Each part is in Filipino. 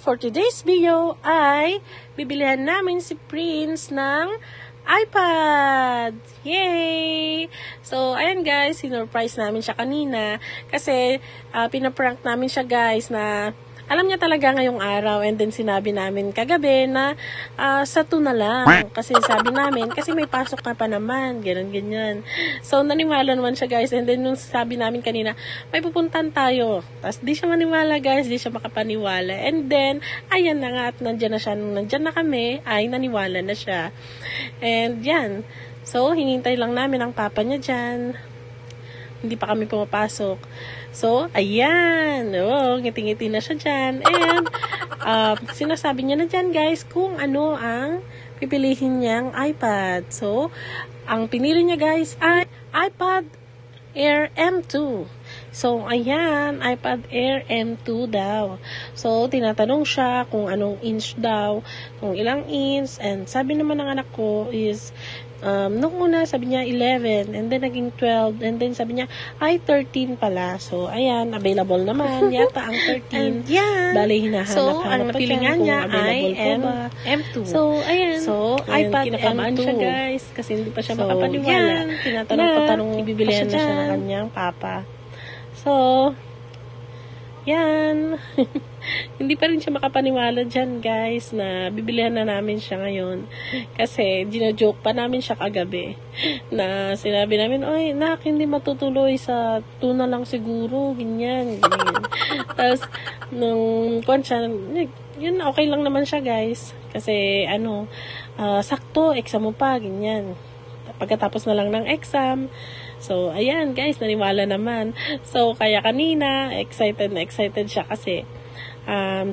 for today's video ay bibilihan namin si Prince ng iPad! Yay! So, ayan guys, sinurprise namin siya kanina kasi pinaprank namin siya guys na alam niya talaga ngayong araw, and then sinabi namin kagabi na sa 2 na lang. Kasi sabi namin, kasi may pasok ka pa naman, ganyan. So, naniwala naman siya guys, and then nung sabi namin kanina, may pupuntan tayo. Tapos di siya maniwala guys, di siya makapaniwala. And then, ayan na nga at nandyan na siya. Nung nandyan na kami, ay naniwala na siya. And yan. So, hinintay lang namin ang papa niya dyan. Hindi pa kami pumapasok. So, ayan. Oh, ngiti-ngiti na siya dyan. And, sinasabi niya na dyan, guys, kung ano ang pipilihin niyang iPad. So, ang pinili niya, guys, ay iPad Air M2. So, ayan, iPad Air M2 daw. So, tinatanong siya kung anong inch daw, kung ilang inch, and sabi naman ng anak ko is, nung una, sabi niya 11, and then naging 12, and then sabi niya, ay, 13 pala. So, ayan, available naman, yata ang 13. Yan. Bali, hinahanap. So, ang napilingan niya ay M2. So, ayan. So, iPad kinakabahan M2. siya, guys, kasi hindi pa siya So, makapaniwala. yan. Tinatanong, ibibilihan pa na siya siya ng dyan. kanyang papa. So, yan. Hindi pa rin siya makapaniwala dyan, guys, na bibilihan na namin siya ngayon. Kasi, gino-joke pa namin siya kagabi. Na sinabi namin, oy, nak, hindi matutuloy sa 2 na lang siguro, ganyan. Tapos, nung siya, yun, okay lang naman siya, guys. Kasi, sakto, exam mo pa, ganyan. Pagkatapos na lang ng exam. So, ayan, guys, naniwala naman. So, kaya kanina, excited na excited siya kasi,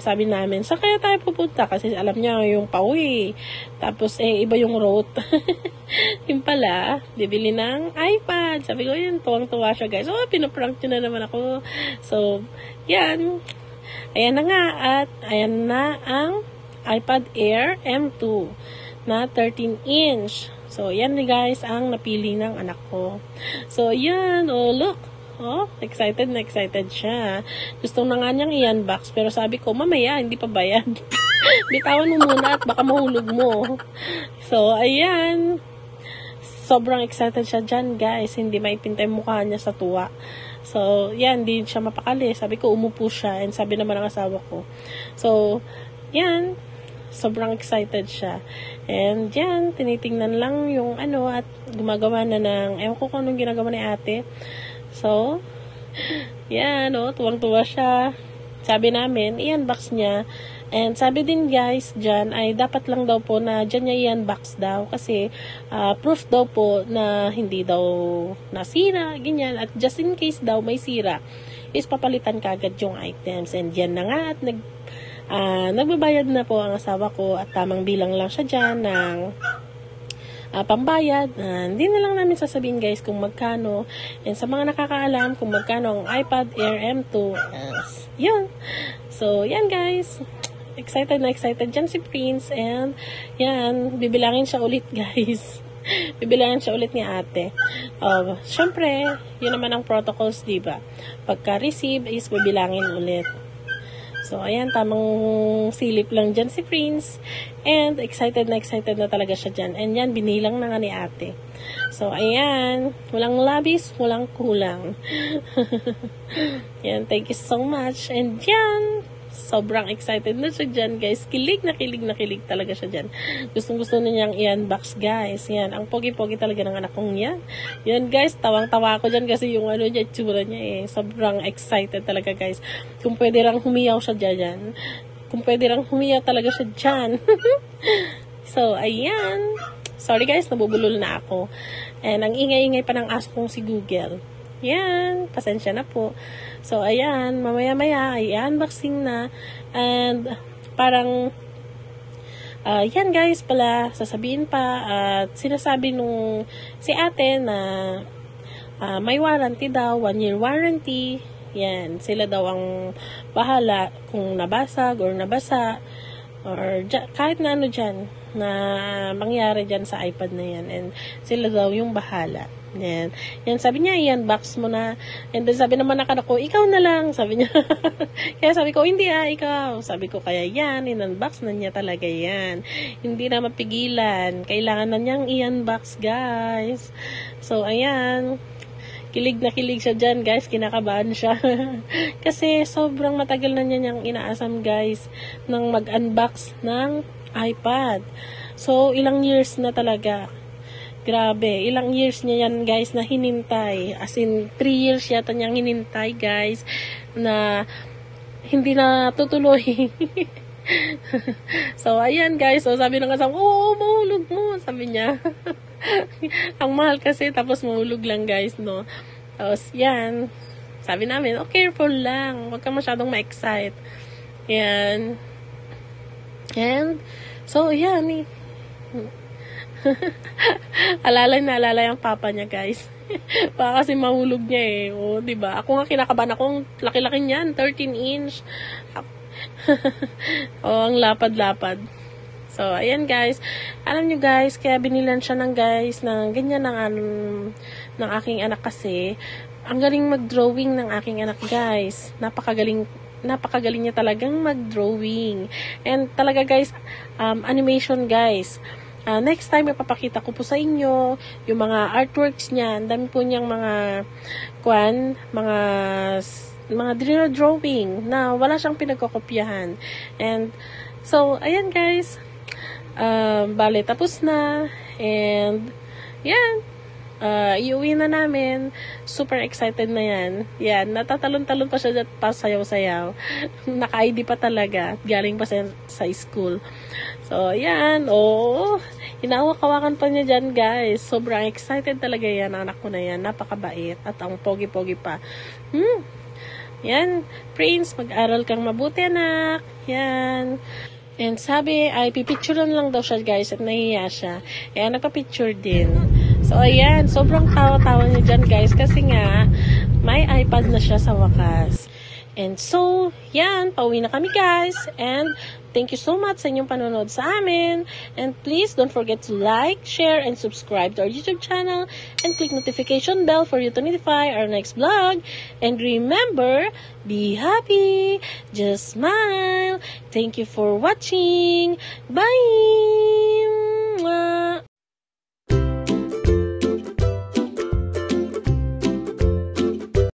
sabi namin, saan kaya tayo pupunta? Kasi alam niya yung pauwi. Tapos, iba yung route. Yung pala, bibili ng iPad. Sabi ko, yun, tuwang-tuwa siya, guys. Oh, pinaprank niyo na naman ako. So, yan. Ayan na nga. At, ayan na ang iPad Air M2 na 13 inch. So, yan guys, ang napili ng anak ko. So, yan. Oh, look. Oh, excited na excited siya. Gusto na nga niyang i-unbox, pero sabi ko, mamaya, hindi pa bayad. Bitawan mo muna at baka mahulog mo. So, ayan. Sobrang excited siya dyan, guys. Hindi maipintay mukha niya sa tuwa. So, yan, hindi siya mapakali. Sabi ko, umupo siya. And sabi naman ng asawa ko. So, yan. Sobrang excited siya. And yan, tinitingnan lang yung at gumagawa na ng, ewan ko kung anong ginagawa ni ate. So, yan, tuwang-tuwa siya. Sabi namin, i-unbox niya. And sabi din guys, dyan, ay dapat lang daw po na dyan niya i-unbox daw. Kasi, proof daw po na hindi daw nasira, ganyan. At just in case daw may sira, is papalitan kagad yung items. And yan na nga, at nagbabayad na po ang asawa ko. At tamang bilang lang siya dyan ng pambayad. Hindi na lang namin sasabihin guys kung magkano. And sa mga nakakaalam kung magkano ang iPad Air M2, yun. So, yan guys. Excited na excited dyan si Prince. And, yan. Bibilangin siya ulit guys. Bibilangin siya ulit ni ate. Syempre, yun naman ang protocols, diba? Pagka-receive is bibilangin ulit. So, ayan, tamang silip lang dyan si Prince. And, excited na talaga siya dyan. And yan, binilang na nga ni ate. So, ayan, walang labis, walang kulang. Yan, thank you so much. And yan, sobrang excited na siya dyan, guys. Kilig na kilig talaga siya dyan. Gustong-gusto na niyang i-unbox, guys. Yan, ang pogi-pogi talaga ng anak kong yan. Yan, guys, tawang-tawa ako dyan kasi yung niya, tsura niya Sobrang excited talaga, guys. Kung pwede lang humiyaw siya dyan. Kung pwede lang humiyaw talaga siya dyan. So, ayan. Sorry, guys, nabubulol na ako. And ang ingay-ingay pa ng aso kong si Google. Yan, pasensya na po. So, ayan, mamaya-maya, i-unboxing na. And, parang, yan guys pala, sasabihin pa, at sinasabi nung si ate na may warranty daw, 1-year warranty. Yan, sila daw ang bahala kung nabasag or nabasa, or kahit na dyan. na mangyari dyan sa iPad na yan. And sila daw yung bahala. Yan. Yan, sabi niya, i-unbox mo na. And then sabi naman ako, ikaw na lang. Sabi niya. Kaya sabi ko, hindi ikaw. Sabi ko, kaya yan, in-unbox na niya talaga yan. Hindi na mapigilan. Kailangan na niyang i-unbox, guys. So, ayan. Kilig na kilig siya dyan, guys. Kinakabahan siya. Kasi sobrang matagal na niya niyang inaasam, guys, nang mag-unbox ng iPad. So, ilang years na talaga. Grabe, ilang years niya yan, guys, na hinintay. As in, 3 years yata niyang hinintay, guys, na hindi na tutuloy. So, ayan, guys. So, sabi ng kasama, mahulog mo. Sabi niya. Ang mahal kasi, tapos mahulog lang, guys, no? Tapos, yan. Sabi namin, careful lang. Huwag ka masyadong ma-excite. Yan. And, so, yan, alala yung papa niya, guys. Baka kasi mahulog niya o, diba? Ako nga kinakabahan akong laki-laki niyan, 13 inch. Ang lapad-lapad. So, ayan, guys. Alam nyo, guys, kaya binilan siya ng ganyan ng aking anak kasi. Ang galing mag-drawing ng aking anak, guys. Napakagaling niya talagang mag-drawing. And talaga, guys, animation, guys. Next time, ipapakita ko po sa inyo yung mga artworks niya. Ang dami po niyang mga drawing na wala siyang pinagkokopyahan. And, so, ayan, guys. Bale, tapos na. And, yan. Iuwi na namin. Super excited na yan. Yan, natatalon-talon pa siya at pasayaw-sayaw. Naka-ID pa talaga. Galing pa sa school. So, yan. Hinawak-hawakan pa niya dyan, guys. Sobrang excited talaga yan. Anak ko na yan. Napakabait. At ang pogi-pogi pa. Yan. Prince, mag-aral kang mabuti, anak. Yan. And sabi, ay pipicturean lang daw siya, guys, at nahiya siya. Kaya nagpa-picture din. So, ayan, sobrang tawa-tawa niya dyan, guys, kasi nga, may iPad na siya sa wakas. And so, yan, pauwi na kami, guys. And thank you so much sa inyong panonood sa amin. And please don't forget to like, share, and subscribe to our YouTube channel. And click notification bell for you to notify our next vlog. And remember, be happy. Just smile. Thank you for watching. Bye!